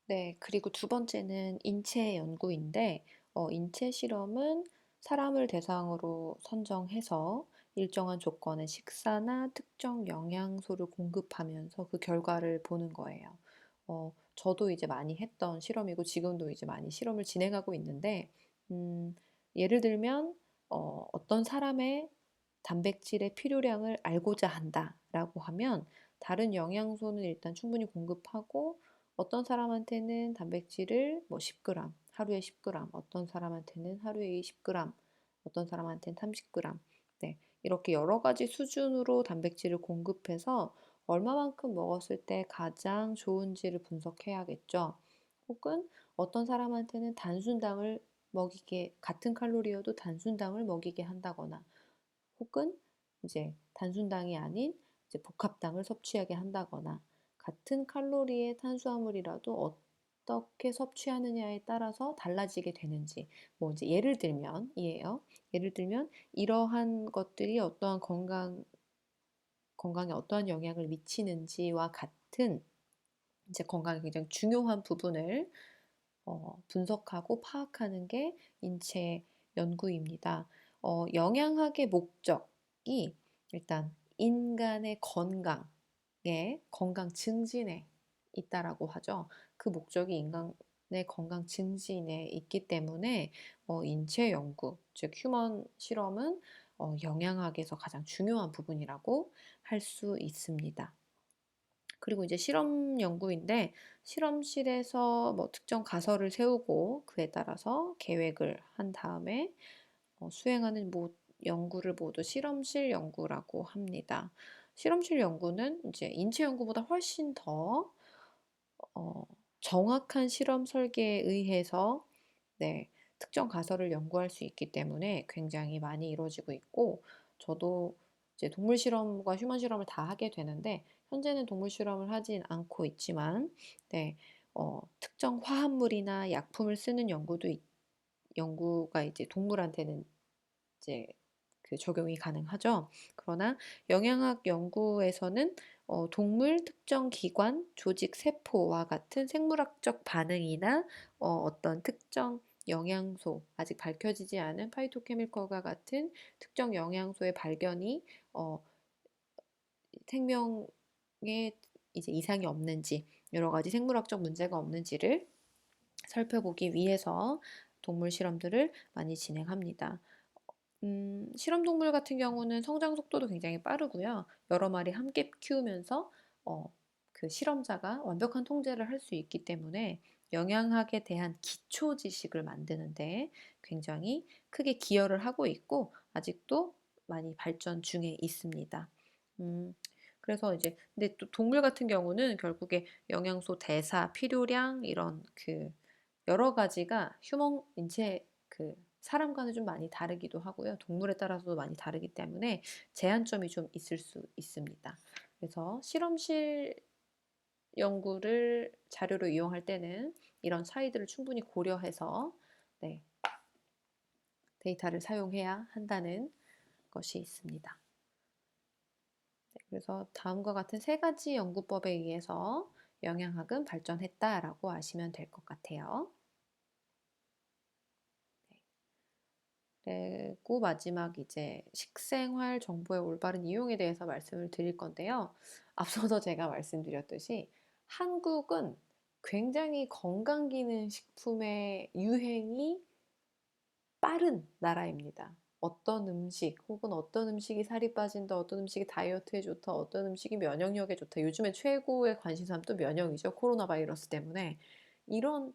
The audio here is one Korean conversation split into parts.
네, 그리고 두 번째는 인체 연구인데, 인체 실험은 사람을 대상으로 선정해서 일정한 조건의 식사나 특정 영양소를 공급하면서 그 결과를 보는 거예요. 저도 이제 많이 했던 실험이고 지금도 이제 많이 실험을 진행하고 있는데, 음, 예를 들면, 어떤 사람의 단백질의 필요량을 알고자 한다라고 하면 다른 영양소는 일단 충분히 공급하고 어떤 사람한테는 단백질을 뭐 10g, 하루에 10g, 어떤 사람한테는 하루에 20g, 어떤 사람한테는 30g. 네, 이렇게 여러 가지 수준으로 단백질을 공급해서 얼마만큼 먹었을 때 가장 좋은지를 분석해야겠죠. 혹은 어떤 사람한테는 단순당을 먹이게, 같은 칼로리여도 단순당을 먹이게 한다거나, 혹은 이제 단순당이 아닌 이제 복합당을 섭취하게 한다거나 같은 칼로리의 탄수화물이라도 어떻게 섭취하느냐에 따라서 달라지게 되는지 뭐 이제 예를 들면 이에요. 예를 들면 이러한 것들이 어떠한 건강에 어떠한 영향을 미치는지와 같은 이제 건강에 굉장히 중요한 부분을 분석하고 파악하는 게 인체 연구입니다. 영양학의 목적이 일단 인간의 건강에, 건강 증진에 있다라고 하죠. 그 목적이 인간의 건강 증진에 있기 때문에 인체 연구, 즉 휴먼 실험은 영양학에서 가장 중요한 부분이라고 할 수 있습니다. 그리고 이제 실험 연구인데 실험실에서 뭐 특정 가설을 세우고 그에 따라서 계획을 한 다음에 수행하는 연구를 모두 실험실 연구라고 합니다. 실험실 연구는 이제 인체 연구보다 훨씬 더 어, 정확한 실험 설계에 의해서 네, 특정 가설을 연구할 수 있기 때문에 굉장히 많이 이루어지고 있고 저도 이제 동물 실험과 휴먼 실험을 다 하게 되는데 현재는 동물 실험을 하진 않고 있지만 네, 특정 화합물이나 약품을 쓰는 연구가 이제 동물한테는 이제 그 적용이 가능하죠. 그러나 영양학 연구에서는 동물 특정 기관, 조직, 세포와 같은 생물학적 반응이나 어떤 특정 영양소, 아직 밝혀지지 않은 파이토케미컬과 같은 특정 영양소의 발견이 어, 생명에 이제 이상이 없는지, 여러 가지 생물학적 문제가 없는지를 살펴보기 위해서 동물 실험들을 많이 진행합니다. 실험 동물 같은 경우는 성장 속도도 굉장히 빠르고요. 여러 마리 함께 키우면서 어, 그 실험자가 완벽한 통제를 할 수 있기 때문에 영양학에 대한 기초 지식을 만드는데 굉장히 크게 기여를 하고 있고 아직도 많이 발전 중에 있습니다. 음, 그래서 이제 근데 또 동물 같은 경우는 결국에 영양소 대사, 필요량 이런 그 여러 가지가 휴먼 인체 그 사람과는 좀 많이 다르기도 하고요. 동물에 따라서도 많이 다르기 때문에 제한점이 좀 있을 수 있습니다. 그래서 실험실 연구를 자료로 이용할 때는 이런 차이들을 충분히 고려해서 네, 데이터를 사용해야 한다는 것이 있습니다. 네, 그래서 다음과 같은 세 가지 연구법에 의해서 영양학은 발전했다라고 아시면 될 것 같아요. 그리고 마지막 이제 식생활 정보의 올바른 이용에 대해서 말씀을 드릴 건데요. 앞서서 제가 말씀드렸듯이 한국은 굉장히 건강기능식품의 유행이 빠른 나라입니다. 어떤 음식 혹은 어떤 음식이 살이 빠진다, 어떤 음식이 다이어트에 좋다, 어떤 음식이 면역력에 좋다. 요즘에 최고의 관심사는 또 면역이죠. 코로나 바이러스 때문에. 이런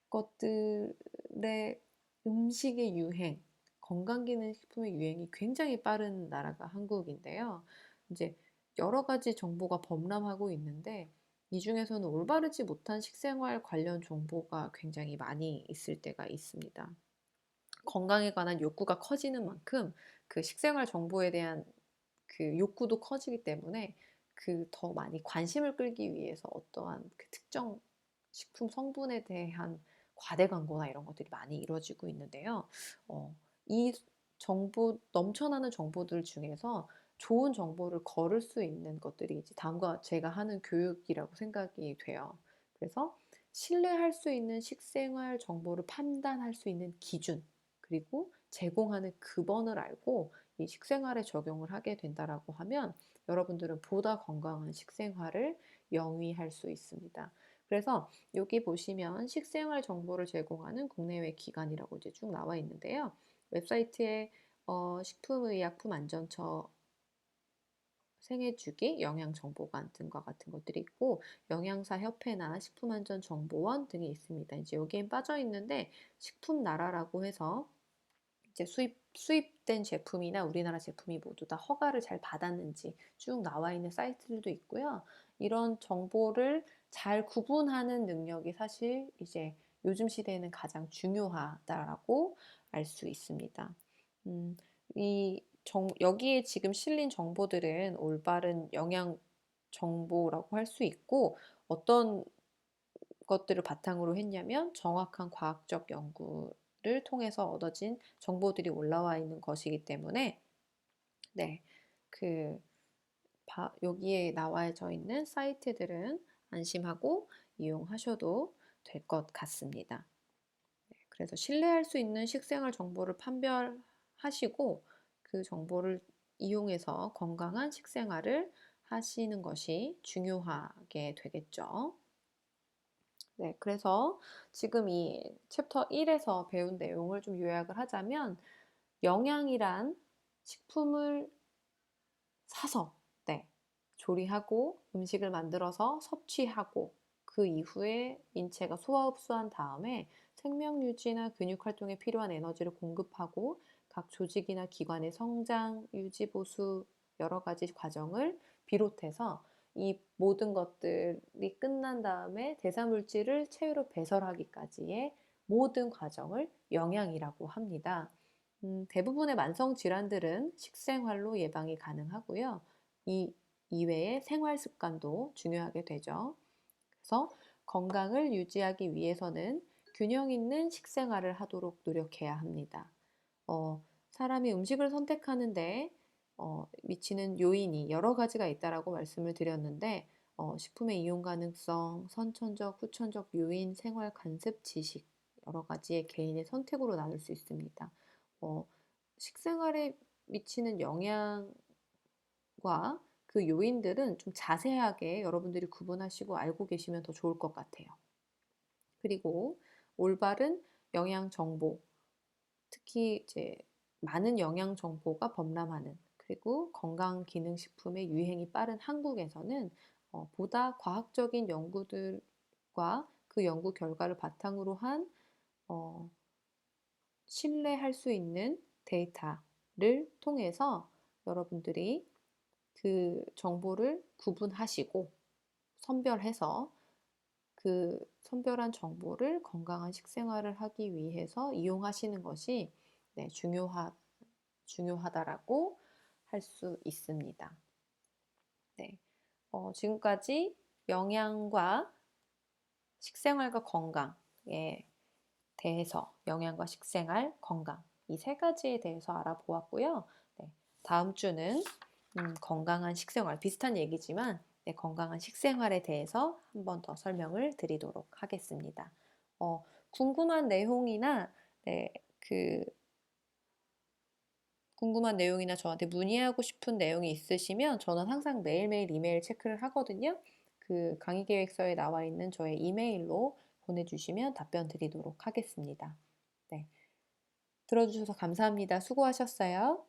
것들의 음식의 유행, 건강기능식품의 유행이 굉장히 빠른 나라가 한국인데요. 이제 여러 가지 정보가 범람하고 있는데 이 중에서는 올바르지 못한 식생활 관련 정보가 굉장히 많이 있을 때가 있습니다. 건강에 관한 욕구가 커지는 만큼 그 식생활 정보에 대한 그 욕구도 커지기 때문에 그 더 많이 관심을 끌기 위해서 어떠한 그 특정 식품 성분에 대한 과대 광고나 이런 것들이 많이 이루어지고 있는데요. 이 넘쳐나는 정보들 중에서 좋은 정보를 거를 수 있는 것들이 이제 다음과 제가 하는 교육이라고 생각이 돼요. 그래서 신뢰할 수 있는 식생활 정보를 판단할 수 있는 기준, 그리고 제공하는 급원을 알고 이 식생활에 적용을 하게 된다라고 하면 여러분들은 보다 건강한 식생활을 영위할 수 있습니다. 그래서 여기 보시면 식생활 정보를 제공하는 국내외 기관이라고 이제 쭉 나와 있는데요. 웹사이트에 식품의약품안전처 생애주기, 영양정보관 등과 같은 것들이 있고 영양사협회나 식품안전정보원 등이 있습니다. 이제 여기엔 빠져 있는데 식품나라라고 해서 이제 수입된 제품이나 우리나라 제품이 모두 다 허가를 잘 받았는지 쭉 나와 있는 사이트들도 있고요. 이런 정보를 잘 구분하는 능력이 사실 이제 요즘 시대에는 가장 중요하다라고 알 수 있습니다. 이 여기에 지금 실린 정보들은 올바른 영양 정보라고 할 수 있고 어떤 것들을 바탕으로 했냐면 정확한 과학적 연구를 통해서 얻어진 정보들이 올라와 있는 것이기 때문에 네, 그 여기에 나와져 있는 사이트들은 안심하고 이용하셔도 될 것 같습니다. 그래서 신뢰할 수 있는 식생활 정보를 판별하시고 그 정보를 이용해서 건강한 식생활을 하시는 것이 중요하게 되겠죠. 네, 그래서 지금 이 챕터 1에서 배운 내용을 좀 요약을 하자면 영양이란 식품을 사서 네, 조리하고 음식을 만들어서 섭취하고 그 이후에 인체가 소화 흡수한 다음에 생명 유지나 근육 활동에 필요한 에너지를 공급하고 각 조직이나 기관의 성장, 유지, 보수 여러 가지 과정을 비롯해서 이 모든 것들이 끝난 다음에 대사물질을 체외로 배설하기까지의 모든 과정을 영양이라고 합니다. 대부분의 만성 질환들은 식생활로 예방이 가능하고요. 이 이외에 생활 습관도 중요하게 되죠. 그래서 건강을 유지하기 위해서는 균형 있는 식생활을 하도록 노력해야 합니다. 사람이 음식을 선택하는데 미치는 요인이 여러 가지가 있다라고 말씀을 드렸는데 식품의 이용 가능성, 선천적, 후천적 요인, 생활 관습 지식 여러 가지의 개인의 선택으로 나눌 수 있습니다. 식생활에 미치는 영향과 그 요인들은 좀 자세하게 여러분들이 구분하시고 알고 계시면 더 좋을 것 같아요. 그리고 올바른 영양 정보, 특히 이제 많은 영양 정보가 범람하는 그리고 건강기능식품의 유행이 빠른 한국에서는 보다 과학적인 연구들과 그 연구 결과를 바탕으로 한 신뢰할 수 있는 데이터를 통해서 여러분들이 그 정보를 구분하시고 선별해서 그 선별한 정보를 건강한 식생활을 하기 위해서 이용하시는 것이 네, 중요하다라고 할 수 있습니다. 네, 지금까지 영양과 식생활과 건강에 대해서 영양과 식생활, 건강 이 세 가지에 대해서 알아보았고요. 네, 다음 주는 건강한 식생활 비슷한 얘기지만 네, 건강한 식생활에 대해서 한 번 더 설명을 드리도록 하겠습니다. 궁금한 내용이나 네, 궁금한 내용이나 저한테 문의하고 싶은 내용이 있으시면 저는 항상 매일매일 이메일 체크를 하거든요. 그 강의 계획서에 나와 있는 저의 이메일로 보내주시면 답변 드리도록 하겠습니다. 네. 들어주셔서 감사합니다. 수고하셨어요.